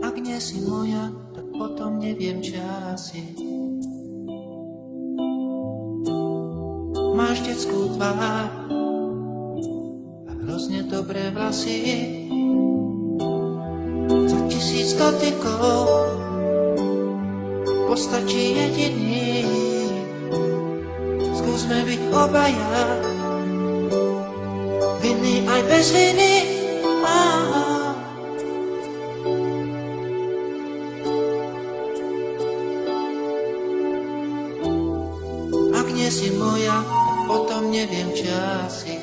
Ak nie si moja, tak potom neviem, čo asi. Máš detskú tvár a hrozne dobré vlasy. Za 1000 dotykov postačí jediný. Skúsme byť obaja, vinný aj bez viny. Ak nie si moja, potom neviem, čo asi.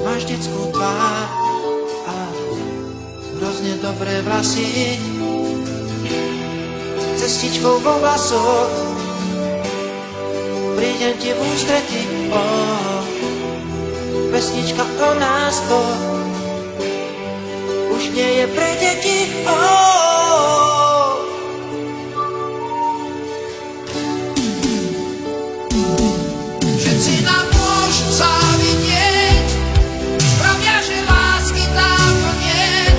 Máš detskú tvár a hrozne dobré vlasy. Cestičkou vo vlasoch prídem ti v ústrety. Pesnička o nás dvoch už nie je pre deti. Všetci nám môžu závidieť, pravia, že lásky dávno niet.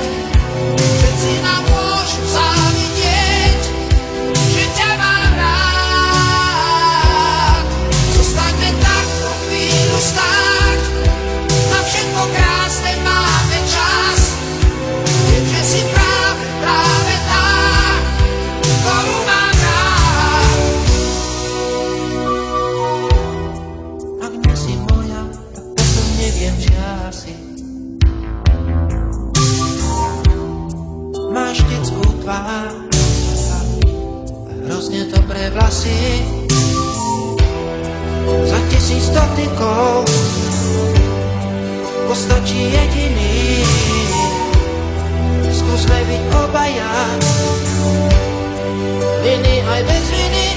Všetci nám môžu závidieť, že ťa mám rád. Zostaňme tak po chvíľu stáť, na všetko krásne máme čas. Viem, že si práve tá, ktorú mám rád. Ak nie si moja, tak potom neviem, čo asi. Máš detskú tvár a hrozne dobré vlasy. Za 1000 dotykov postačí jediný. Skúsme byť obaja, viny aj bez viny.